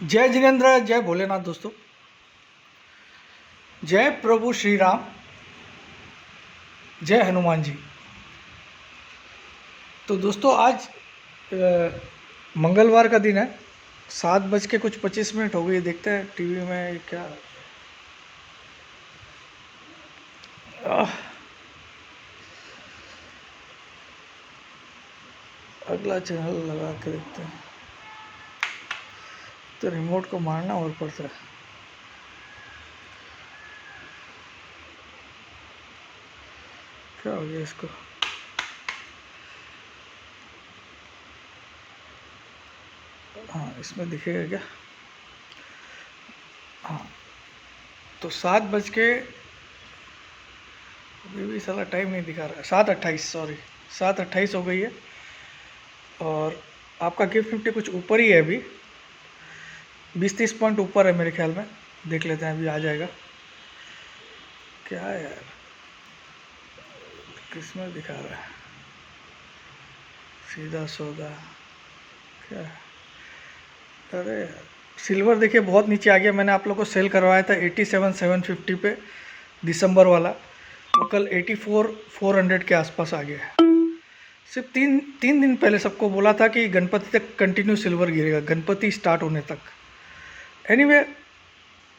जय जिनेन्द्र, जय भोलेनाथ। दोस्तों, जय प्रभु श्री राम, जय हनुमान जी। तो दोस्तों, आज मंगलवार का दिन है। 7:25 हो गई। देखते हैं टीवी में क्या। अगला चैनल लगा के देखते हैं। तो रिमोट को मारना और पड़ता है। क्या हो गया इसको? हाँ, इसमें दिखेगा क्या? हाँ, तो 7 बज के अभी भी साला टाइम नहीं दिखा रहा है। 7:28, सॉरी, 7:28 हो गई है। और आपका गिफ्ट निफ्टी कुछ ऊपर ही है अभी, 20-30 पॉइंट ऊपर है मेरे ख्याल में। देख लेते हैं, अभी आ जाएगा। क्या है यार, किसमें दिखा रहा है? सीधा सौदा क्या है? अरे यार, सिल्वर देखिए बहुत नीचे आ गया। मैंने आप लोग को सेल करवाया था 87,750 पे, दिसंबर वाला। तो कल 84,400 के आसपास आ गया है। सिर्फ तीन तीन दिन पहले सबको बोला था कि गणपति तक कंटिन्यू सिल्वर गिरेगा, गणपति स्टार्ट होने तक। एनीवे,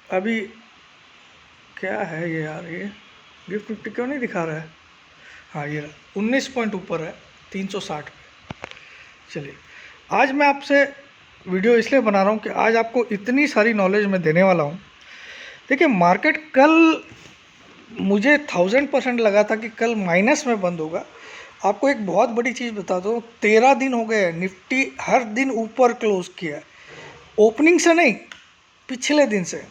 अभी क्या है ये यार, ये गिफ्ट निफ्टी क्यों नहीं दिखा रहा है? हाँ, ये 19 पॉइंट ऊपर है, 360 पे। चलिए, आज मैं आपसे वीडियो इसलिए बना रहा हूँ कि आज आपको इतनी सारी नॉलेज मैं देने वाला हूँ। देखिए, मार्केट कल मुझे 1000% लगा था कि कल माइनस में बंद होगा। आपको एक बहुत बड़ी चीज़ बता दो, 13 दिन हो गए निफ्टी हर दिन ऊपर क्लोज किया है। ओपनिंग से नहीं, पिछले दिन से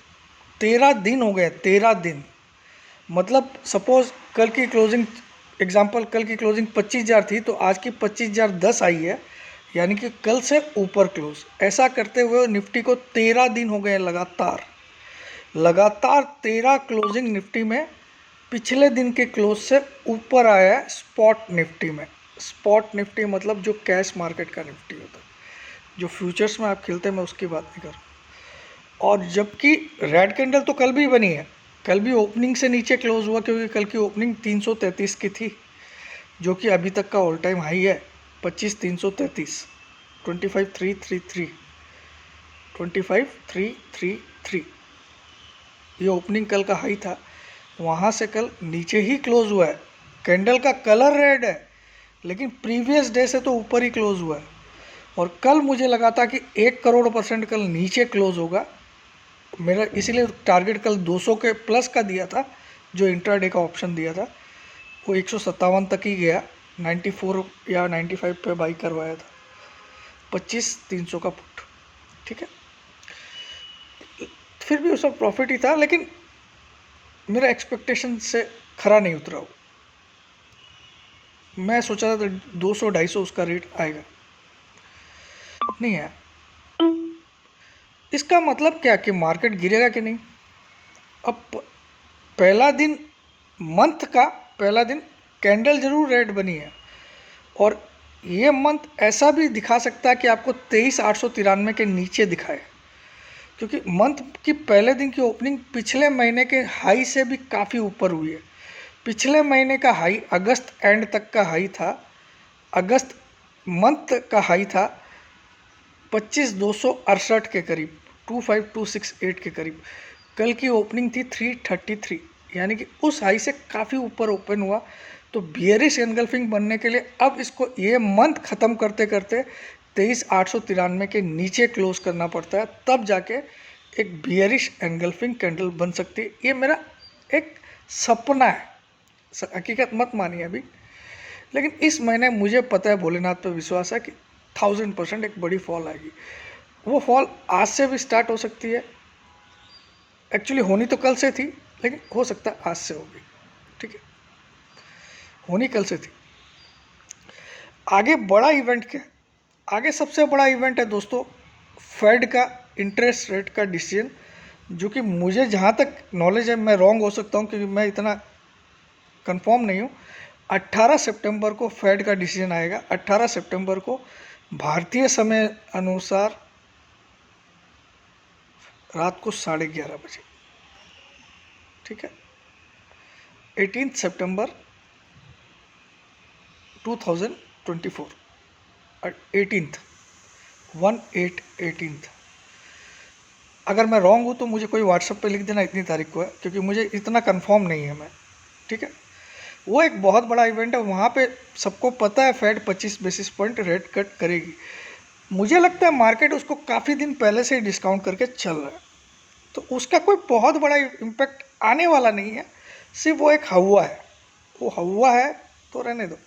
13 दिन हो गए। 13 दिन मतलब सपोज कल की क्लोजिंग, एग्जांपल कल की क्लोजिंग 25,000 थी, तो आज की 25,010 आई है, यानी कि कल से ऊपर क्लोज। ऐसा करते हुए निफ्टी को 13 दिन हो गए लगातार 13 क्लोजिंग निफ्टी में पिछले दिन के क्लोज से ऊपर आया है। स्पॉट निफ्टी में, स्पॉट निफ्टी मतलब जो कैश मार्केट का निफ्टी होता है, जो फ्यूचर्स में आप खेलते हैं, मैं उसकी बात नहीं कर रहा। और जबकि रेड कैंडल तो कल भी बनी है, कल भी ओपनिंग से नीचे क्लोज हुआ, क्योंकि कल की ओपनिंग 333 की थी, जो कि अभी तक का ऑल टाइम हाई है। 25,333, 25,333, 25,333 ये ओपनिंग कल का हाई था। वहाँ से कल नीचे ही क्लोज हुआ है। कैंडल का कलर रेड है, लेकिन प्रीवियस डे से तो ऊपर ही क्लोज हुआ है। और कल मुझे लगा था कि 1 करोड़% कल नीचे क्लोज होगा। मेरा इसीलिए टारगेट कल 200 के प्लस का दिया था, जो इंट्राडे का ऑप्शन दिया था। वो 157 तक ही गया, 94 या 95 पे बाई करवाया था, 25,300 का पुट। ठीक है, फिर भी उसका प्रॉफिट ही था, लेकिन मेरा एक्सपेक्टेशन से खरा नहीं उतरा वो। मैं सोचा था 200-250 उसका रेट आएगा, नहीं है। इसका मतलब क्या कि मार्केट गिरेगा कि नहीं? अब पहला दिन, मंथ का पहला दिन कैंडल जरूर रेड बनी है, और ये मंथ ऐसा भी दिखा सकता है कि आपको 23,893 के नीचे दिखाए, क्योंकि मंथ की पहले दिन की ओपनिंग पिछले महीने के हाई से भी काफ़ी ऊपर हुई है। पिछले महीने का हाई अगस्त एंड तक का हाई था, अगस्त मंथ का हाई था 25,268 के करीब, 25,268 के करीब। कल की ओपनिंग थी 333, यानी कि उस हाई से काफ़ी ऊपर ओपन हुआ। तो बियरिश एनगल्फिंग बनने के लिए अब इसको ये मंथ ख़त्म करते करते 23,893 के नीचे क्लोज करना पड़ता है, तब जाके एक बियरिश एनगल्फिंग कैंडल बन सकती है। ये मेरा एक सपना है, हकीकत मत मानिए अभी। लेकिन इस महीने मुझे पता है, भोलेनाथ पे विश्वास है कि 1000% एक बड़ी फॉल आएगी। वो फॉल आज से भी स्टार्ट हो सकती है। एक्चुअली होनी तो कल से थी, लेकिन हो सकता है आज से होगी। ठीक है, होनी कल से थी। आगे बड़ा इवेंट क्या है? आगे सबसे बड़ा इवेंट है दोस्तों, फेड का इंटरेस्ट रेट का डिसीजन, जो कि मुझे जहाँ तक नॉलेज है, मैं रॉन्ग हो सकता हूँ क्योंकि मैं इतना कंफर्म नहीं हूँ। 18 सितंबर को फेड का डिसीजन आएगा। 18 सितंबर को भारतीय समय अनुसार रात को 11:30 बजे, ठीक है। 18 सितंबर 2024, 18th 18th। अगर मैं रॉन्ग हूँ तो मुझे कोई व्हाट्सएप पे लिख देना इतनी तारीख को है, क्योंकि मुझे इतना कंफर्म नहीं है मैं, ठीक है। वो एक बहुत बड़ा इवेंट है, वहाँ पे सबको पता है Fed 25 basis point rate cut करेगी। मुझे लगता है मार्केट उसको काफ़ी दिन पहले से ही डिस्काउंट करके चल रहा है, तो उसका कोई बहुत बड़ा इम्पैक्ट आने वाला नहीं है, सिर्फ वो एक हवा है, वो हवा है तो रहने दो।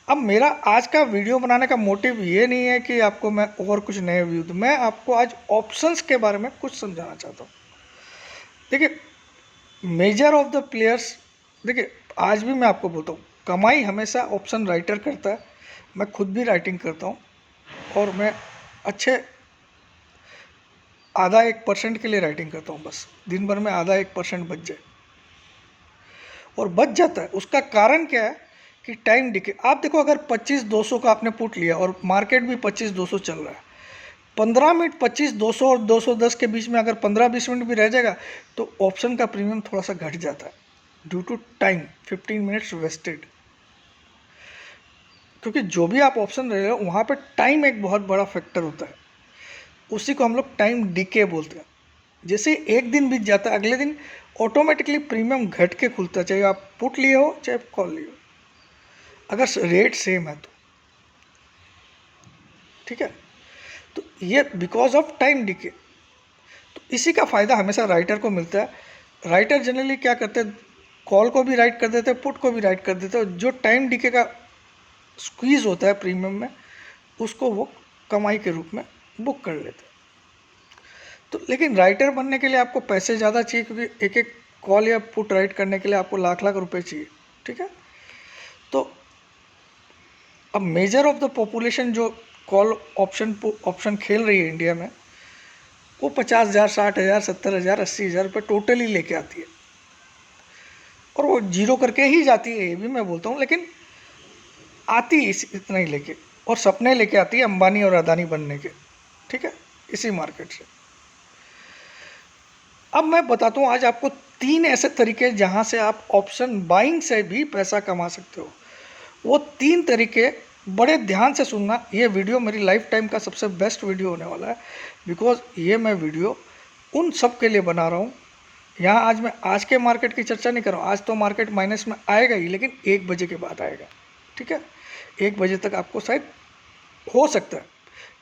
अब मेरा आज का वीडियो बनाने का मोटिव ये नहीं है कि आपको मैं और कुछ नए व्यू दूँ, मैं आपको आज ऑप्शंस के बारे में कुछ समझाना चाहता हूँ। देखिए, मेजर ऑफ द प्लेयर्स, देखिए आज भी मैं आपको बोलता हूँ, कमाई हमेशा ऑप्शन राइटर करता है। मैं खुद भी राइटिंग करता हूँ और मैं अच्छे आधा 1% के लिए राइटिंग करता हूँ, बस दिन भर में आधा 1% बच जाए, और बच जाता है। उसका कारण क्या है कि टाइम डिके। आप देखो, अगर 25-200 का आपने पुट लिया और मार्केट भी 25-200 चल रहा है, 15 मिनट 25-200 और 210 के बीच में अगर 15-20 मिनट भी रह जाएगा तो ऑप्शन का प्रीमियम थोड़ा सा घट जाता है, due to time, 15 minutes wasted. क्योंकि जो भी आप ऑप्शन ले रहे हो वहाँ पे टाइम एक बहुत बड़ा फैक्टर होता है, उसी को हम लोग टाइम डिके बोलते हैं। जैसे एक दिन बीत जाता है, अगले दिन ऑटोमेटिकली प्रीमियम घट के खुलता है, चाहे आप पुट लिए हो चाहे कॉल लिए हो, अगर रेट सेम है तो, ठीक है। तो ये बिकॉज ऑफ टाइम डिके, तो इसी का फ़ायदा हमेशा राइटर को मिलता है। राइटर जनरली क्या करते हैं, कॉल को भी राइट कर देते हैं, पुट को भी राइट कर देते हैं, जो टाइम डिके का स्क्वीज़ होता है प्रीमियम में, उसको वो कमाई के रूप में बुक कर लेते हैं। तो लेकिन राइटर बनने के लिए आपको पैसे ज़्यादा चाहिए, क्योंकि एक एक कॉल या पुट राइट करने के लिए आपको लाख लाख रुपए चाहिए, ठीक है। तो अब मेजर ऑफ द पॉपुलेशन जो कॉल ऑप्शन खेल रही है इंडिया में, वो 50,000, 60,000, 70,000, 80,000 रुपये टोटली लेके आती है, और वो जीरो करके ही जाती है, ये भी मैं बोलता हूँ, लेकिन आती इतना ही लेके, और सपने लेके आती है अंबानी और अदानी बनने के, ठीक है, इसी मार्केट से। अब मैं बताता हूँ आज आपको 3 ऐसे तरीके जहाँ से आप ऑप्शन बाइंग से भी पैसा कमा सकते हो। वो 3 तरीके बड़े ध्यान से सुनना, ये वीडियो मेरी लाइफ टाइम का सबसे बेस्ट वीडियो होने वाला है, बिकॉज ये मैं वीडियो उन सब के लिए बना रहा हूँ। यहाँ आज मैं आज के मार्केट की चर्चा नहीं कर रहा हूँ, आज तो मार्केट माइनस में आएगा ही, लेकिन 1 बजे के बाद आएगा, ठीक है। 1 बजे तक आपको शायद हो सकता है,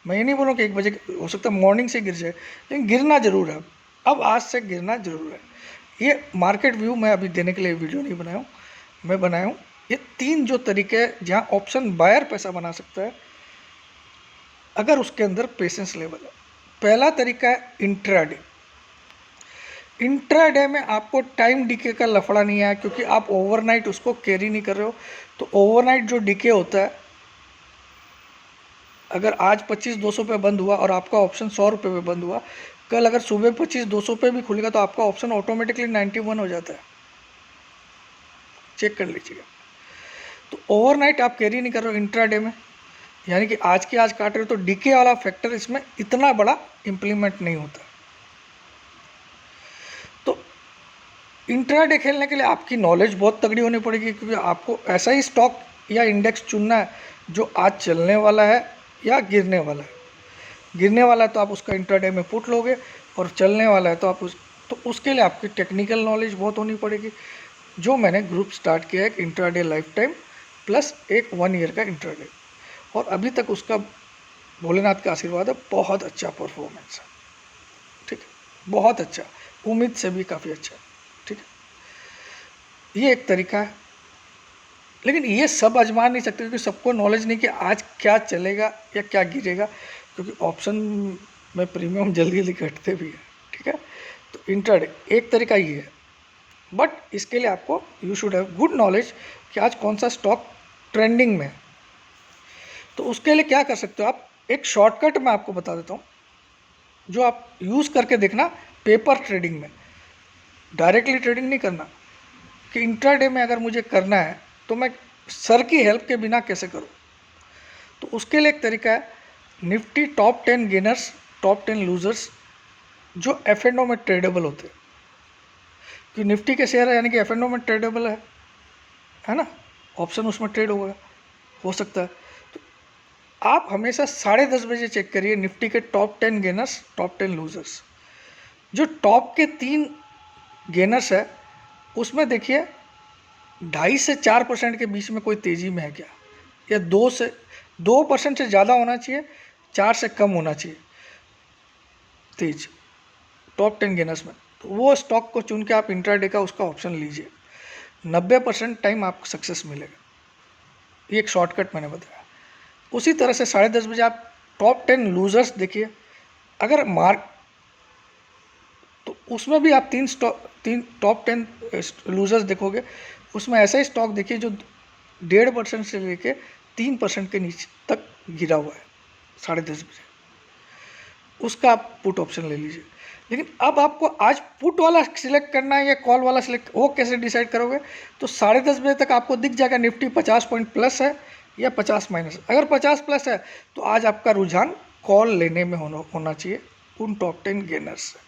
मैं ये नहीं बोलूँ कि 1 बजे हो सकता है मॉर्निंग से गिर जाए, लेकिन गिरना ज़रूर है, अब आज से गिरना ज़रूर है। ये मार्केट व्यू मैं अभी देने के लिए वीडियो नहीं बनाया हूँ, मैं बनाया हूँ ये 3 जो तरीके हैं जहाँ ऑप्शन बायर पैसा बना सकता है, अगर उसके अंदर पेशेंस लेवल है। पहला तरीका है इंट्राडे। इंट्राडे में आपको टाइम डिके का लफड़ा नहीं है, क्योंकि आप ओवरनाइट उसको कैरी नहीं कर रहे हो। तो ओवरनाइट जो डिके होता है, अगर आज 25-200 पे बंद हुआ और आपका ऑप्शन 100 रुपये पे बंद हुआ, कल अगर सुबह 25-200 पे भी खुलेगा तो आपका ऑप्शन ऑटोमेटिकली 91 हो जाता है, चेक कर लीजिएगा। तो ओवरनाइट आप कैरी नहीं कर रहे हो इंट्राडे में, यानी कि आज के आज काट रहे हो, तो डीके वाला फैक्टर इसमें इतना बड़ा इम्प्लीमेंट नहीं होता। तो इंट्राडे खेलने के लिए आपकी नॉलेज बहुत तगड़ी होनी पड़ेगी, क्योंकि आपको ऐसा ही स्टॉक या इंडेक्स चुनना है जो आज चलने वाला है या गिरने वाला है। गिरने वाला है तो आप उसका इंट्राडे में पुट लोगे, और चलने वाला है तो आप तो उसके लिए आपकी टेक्निकल नॉलेज बहुत होनी पड़ेगी, जो मैंने ग्रुप स्टार्ट किया है, इंट्राडे लाइफ टाइम प्लस एक 1 ईयर का इंट्राडे, और अभी तक उसका भोलेनाथ का आशीर्वाद है, बहुत अच्छा परफॉर्मेंस है, ठीक है, बहुत अच्छा, उम्मीद से भी काफ़ी अच्छा, ठीक है। ये एक तरीका है, लेकिन ये सब आजमा नहीं सकते, क्योंकि सबको नॉलेज नहीं कि आज क्या चलेगा या क्या गिरेगा, क्योंकि ऑप्शन में प्रीमियम जल्दी जल्दी घटते भी है, ठीक है। तो इंट्राडे एक तरीका ये है, बट इसके लिए आपको you should have good knowledge कि आज कौन सा स्टॉक ट्रेंडिंग में है। तो उसके लिए क्या कर सकते हो आप, एक शॉर्टकट मैं आपको बता देता हूँ, जो आप यूज़ करके देखना पेपर ट्रेडिंग में। डायरेक्टली ट्रेडिंग नहीं करना, कि इंट्राडे में अगर मुझे करना है तो मैं सर की हेल्प के बिना कैसे करूँ। तो उसके लिए एक तरीका है, Nifty top 10 gainers top 10 losers जो F&O में ट्रेडेबल होते हैं, कि निफ्टी के शेयर है यानी कि F&O में ट्रेडेबल है ना, ऑप्शन उसमें ट्रेड होगा, हो सकता है। तो आप हमेशा 10:30 बजे चेक करिए निफ्टी के टॉप 10 गेनर्स, टॉप 10 लूजर्स। जो टॉप के 3 गेनर्स है उसमें देखिए 2.5 से 4% के बीच में कोई तेज़ी में है क्या, या 2% से ज़्यादा होना चाहिए, 4 से कम होना चाहिए तेज टॉप 10 गेनर्स में। तो वो स्टॉक को चुन के आप इंट्राडे का उसका ऑप्शन लीजिए, 90% टाइम आपको सक्सेस मिलेगा। ये एक शॉर्टकट मैंने बताया। उसी तरह से 10:30 बजे आप टॉप 10 लूजर्स देखिए, अगर मार्क तो उसमें भी आप तीन टॉप 10 लूजर्स देखोगे, उसमें ऐसा ही स्टॉक देखिए जो 1.5% से लेके 3% के नीचे तक गिरा हुआ है 10:30 बजे, उसका आप पुट ऑप्शन ले लीजिए। लेकिन अब आपको आज पुट वाला सिलेक्ट करना है या कॉल वाला सिलेक्ट, वो कैसे डिसाइड करोगे? तो 10:30 बजे तक आपको दिख जाएगा निफ्टी 50 पॉइंट प्लस है या 50 माइनस। अगर 50 प्लस है तो आज आपका रुझान कॉल लेने में होना चाहिए उन टॉप 10 गेनर्स से।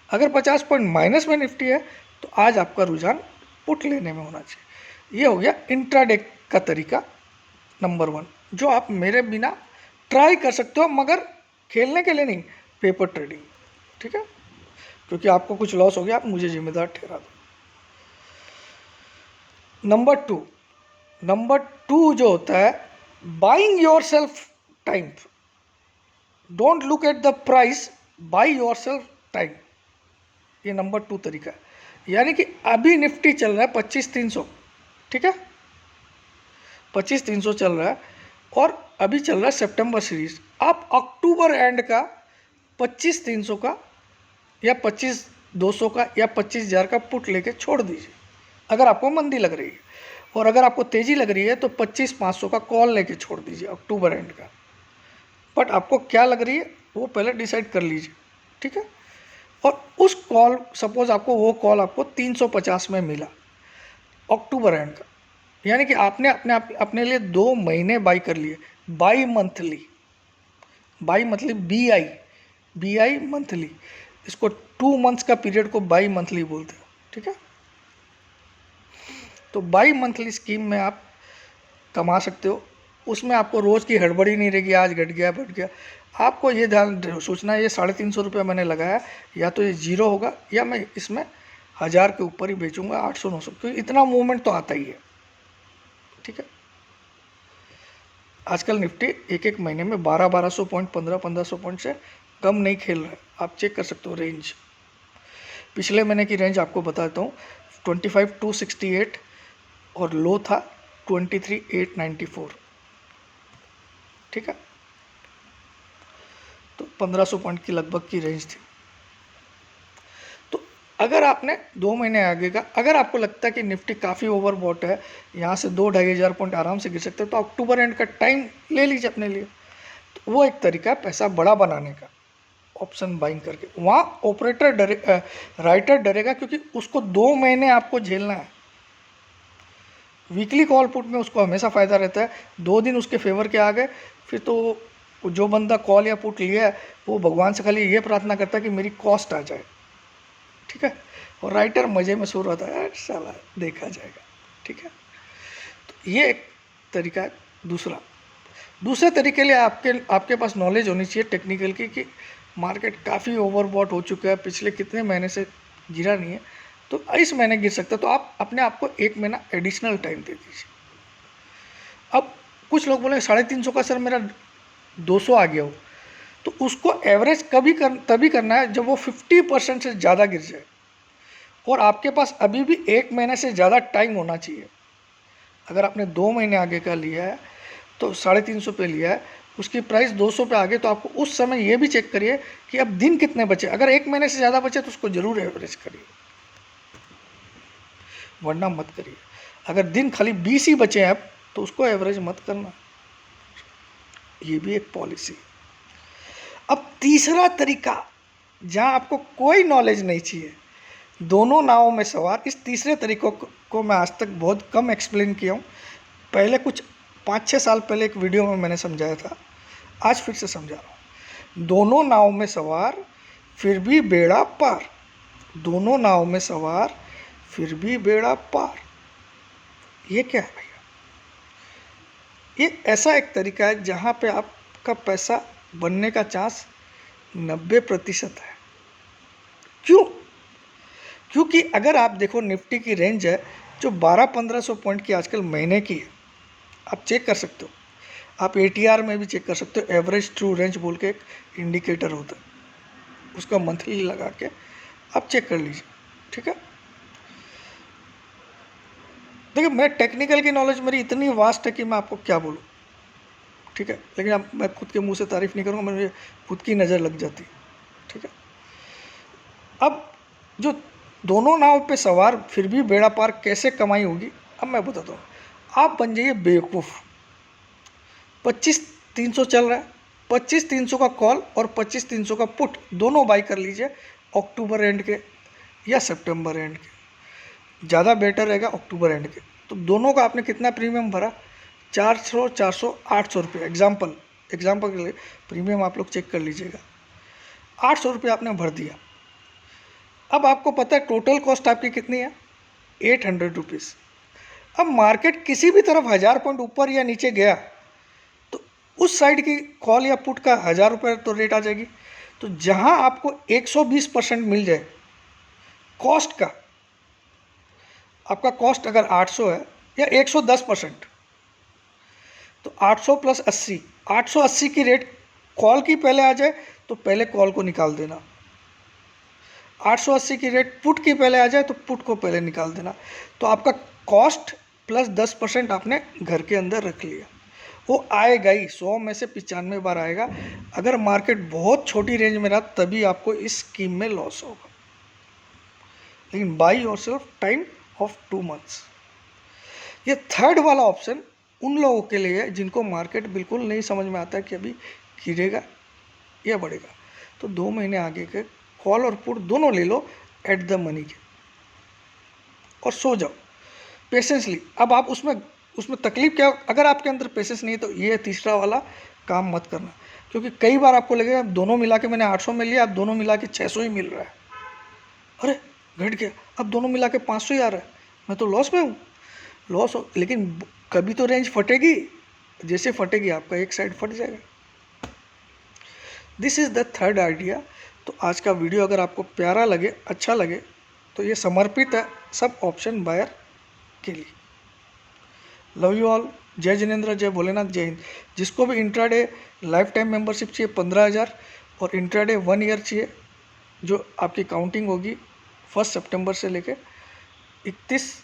अगर 50 पॉइंट माइनस में निफ्टी है तो आज आपका रुझान पुट लेने में होना चाहिए। ये हो गया इंट्राडे का तरीका नंबर 1, जो आप मेरे बिना ट्राई कर सकते हो, मगर खेलने के लिए नहीं, पेपर ट्रेडिंग, ठीक है? क्योंकि आपको कुछ लॉस हो गया, आप मुझे जिम्मेदार ठहरा दो। नंबर टू जो होता है, buying your self time. Don't look at the price, by your self time. ये नंबर 2 तरीका है। यानी कि अभी निफ्टी चल रहा है 25,300, ठीक है, 25,300 चल रहा है और अभी चल रहा है सितंबर सीरीज। आप अक्टूबर एंड का 25,300 का या 25,200 का या 25,000 का पुट लेके छोड़ दीजिए अगर आपको मंदी लग रही है, और अगर आपको तेज़ी लग रही है तो 25,500 का कॉल लेके छोड़ दीजिए अक्टूबर एंड का। बट आपको क्या लग रही है वो पहले डिसाइड कर लीजिए, ठीक है? और उस कॉल, सपोज आपको वो कॉल आपको 350 में मिला अक्टूबर एंड का, यानी कि आपने अपने लिए 2 महीने बाई कर लिए, बाई मंथली BI मंथली, इसको 2 मंथ्स का पीरियड को बाई मंथली बोलते हैं, ठीक है? तो बाई मंथली स्कीम में आप कमा सकते हो। उसमें आपको रोज़ की हड़बड़ी नहीं रहेगी, आज घट गया बढ़ गया। आपको ये ध्यान सोचना है, ये 350 रुपये मैंने लगाया, या तो ये जीरो होगा या मैं इसमें 1000 के ऊपर ही बेचूंगा, 800-900, क्योंकि इतना मूवमेंट तो आता ही है, ठीक है? आजकल निफ्टी एक महीने में 1200 पॉइंट, 1500 पॉइंट से कम नहीं खेल रहा है। आप चेक कर सकते हो रेंज, पिछले महीने की रेंज आपको बताता हूँ, 25,268 और लो था 23,894, ठीक है? तो 1500 पॉइंट की लगभग की रेंज थी। तो अगर आपने 2 महीने आगे का, अगर आपको लगता है कि निफ्टी काफ़ी ओवरबॉट है, यहाँ से 2-2.5 हज़ार पॉइंट आराम से गिर सकते हैं, तो अक्टूबर एंड का टाइम ले लीजिए अपने लिए। तो वो एक तरीका है पैसा बड़ा बनाने का, ऑप्शन बाइंग करके। वहाँ ऑपरेटर राइटर डरेगा, क्योंकि उसको 2 महीने आपको झेलना है। वीकली कॉल पुट में उसको हमेशा फ़ायदा रहता है, 2 दिन उसके फेवर के आ गए, फिर तो जो बंदा कॉल या पुट लिया है वो भगवान से खाली ये प्रार्थना करता है कि मेरी कॉस्ट आ जाए, ठीक है? और राइटर मज़े में सो रहा था, यार साला देखा जाएगा, ठीक है? तो ये एक तरीका है। दूसरे तरीके लिए आपके पास नॉलेज होनी चाहिए टेक्निकल की, कि मार्केट काफ़ी ओवरबॉट हो चुका है, पिछले कितने महीने से गिरा नहीं है, तो इस महीने गिर सकता है, तो आप अपने आप को 1 महीना एडिशनल टाइम दे दीजिए। अब कुछ लोग बोले 350 का सर मेरा 200 आ गया हो, तो उसको एवरेज तभी करना है जब वो 50% से ज़्यादा गिर जाए, और आपके पास अभी भी 1 महीने से ज़्यादा टाइम होना चाहिए। अगर आपने 2 महीने आगे का लिया है तो 350 पे लिया है, उसकी प्राइस 200 पे आ गई, तो आपको उस समय ये भी चेक करिए कि अब दिन कितने बचे। अगर 1 महीने से ज़्यादा बचे तो उसको ज़रूर एवरेज करिए, वरना मत करिए। अगर दिन खाली 20 ही बचे हैं अब, तो उसको एवरेज मत करना, ये भी एक पॉलिसी। अब तीसरा तरीका, जहाँ आपको कोई नॉलेज नहीं चाहिए, दोनों नावों में सवार, इस तीसरे तरीकों को मैं आज तक बहुत कम एक्सप्लेन किया हूँ। पहले कुछ 5-6 साल पहले एक वीडियो में मैंने समझाया था, आज फिर से समझा रहा हूँ। दोनों नाव में सवार फिर भी बेड़ा पार, दोनों नाव में सवार फिर भी बेड़ा पार। ये क्या है भैया? ये ऐसा एक तरीका है जहाँ पे आपका पैसा बनने का चांस 90% है। क्यों? क्योंकि अगर आप देखो निफ्टी की रेंज है जो 12-1500 पॉइंट की आजकल महीने की है, आप चेक कर सकते हो। आप ATR में भी चेक कर सकते हो, एवरेज ट्रू रेंज बोल के एक इंडिकेटर होता है, उसका मंथली लगा के आप चेक कर लीजिए, ठीक है। देखिए, मैं टेक्निकल की नॉलेज मेरी इतनी वास्ट है कि मैं आपको क्या बोलूँ, ठीक है। लेकिन अब मैं खुद के मुंह से तारीफ नहीं करूँगा, मुझे खुद की नज़र लग जाती, ठीक है। अब जो दोनों नाव पे सवार फिर भी बेड़ा पार कैसे कमाई होगी, अब मैं बताता हूँ। आप बन जाइए बेवकूफ़। 25,300 चल रहा है, 25,300 का कॉल और 25,300 का पुट दोनों बाई कर लीजिए अक्टूबर एंड के या सितंबर एंड के। ज़्यादा बेटर रहेगा अक्टूबर एंड के। तो दोनों का आपने कितना प्रीमियम भरा? 400, 400, 800 रुपये। एग्जाम्पल के लिए प्रीमियम आप लोग चेक कर लीजिएगा। 800 रुपये आपने भर दिया। अब आपको पता है टोटल कॉस्ट आपकी कितनी है? 800 रुपीज़। अब मार्केट किसी भी तरफ 1000 पॉइंट ऊपर या नीचे गया तो उस साइड की कॉल या पुट का 1000 रुपये तो रेट आ जाएगी। तो जहां आपको 120% मिल जाए कॉस्ट का, आपका कॉस्ट अगर 800 है या 110%, तो 800 प्लस 80, 880 की रेट कॉल की पहले आ जाए तो पहले कॉल को निकाल देना। 880 की रेट पुट की पहले आ जाए तो पुट को पहले निकाल देना। तो आपका कॉस्ट प्लस 10% आपने घर के अंदर रख लिया। वो आएगा ही, 100 में से 95 बार आएगा। अगर मार्केट बहुत छोटी रेंज में रहा तभी आपको इस स्कीम में लॉस होगा। लेकिन by yourself time of 2 months. ये थर्ड वाला ऑप्शन उन लोगों के लिए है जिनको मार्केट बिल्कुल नहीं समझ में आता कि अभी गिरेगा या बढ़ेगा। तो 2 महीने आगे के कॉल और पुट दोनों ले लो एट द मनी के और सो जाओ पेशेंसली। अब आप उसमें तकलीफ क्या, अगर आपके अंदर पेशेंस नहीं है तो ये तीसरा वाला काम मत करना। क्योंकि कई बार आपको लगेगा दोनों मिला के मैंने 800 में लिया, अब दोनों मिला के 600 ही मिल रहा है, अरे घट गया, अब दोनों मिला के 500 ही आ रहा है, मैं तो लॉस में हूँ। लॉस हो, लेकिन कभी तो रेंज फटेगी, जैसे फटेगी आपका एक साइड फट जाएगा। This is the third idea. तो आज का वीडियो अगर आपको प्यारा लगे, अच्छा लगे, तो ये समर्पित है सब ऑप्शन बायर के लिए। Love you all. जय जिनेंद्र, जय भोलेनाथ, जय हिंद। जिसको भी इंट्राडे लाइफ टाइम मेंबरशिप चाहिए 15,000 और इंट्राडे 1 ईयर चाहिए, जो आपकी काउंटिंग होगी 1 सितंबर से लेके 31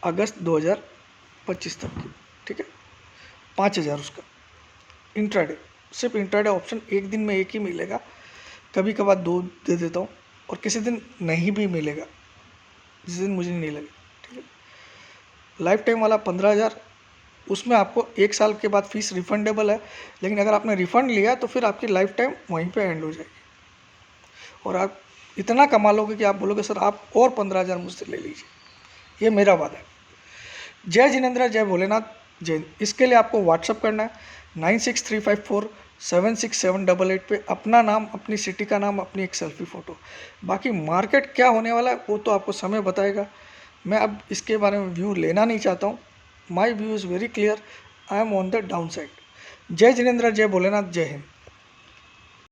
अगस्त 2025 तक की, ठीक है। 5,000 उसका इंट्राडे। सिर्फ इंट्राडे ऑप्शन एक दिन में एक ही मिलेगा, कभी कभार 2 दे देता हूँ और किसी दिन नहीं भी मिलेगा, जिस दिन मुझे नहीं लगे, ठीक है। लाइफ टाइम वाला 15,000, उसमें आपको 1 साल के बाद फीस रिफंडेबल है। लेकिन अगर आपने रिफ़ंड लिया तो फिर आपकी लाइफ टाइम वहीं पे एंड हो जाएगी और आप इतना कमा लोगे कि आप बोलोगे सर आप और 15,000 मुझसे ले लीजिए, ये मेरा वादा है। जय जिनेंद्र, जय भोलेनाथ, जय हिंद। इसके लिए आपको व्हाट्सअप करना है 9635476788 पे अपना नाम, अपनी सिटी का नाम, अपनी एक सेल्फी फ़ोटो। बाकी मार्केट क्या होने वाला है वो तो आपको समय बताएगा। मैं अब इसके बारे में व्यू लेना नहीं चाहता हूँ। My view is very clear, I am on the down side. जय जिनेंद्र, जय भोलेनाथ, जय हिंद।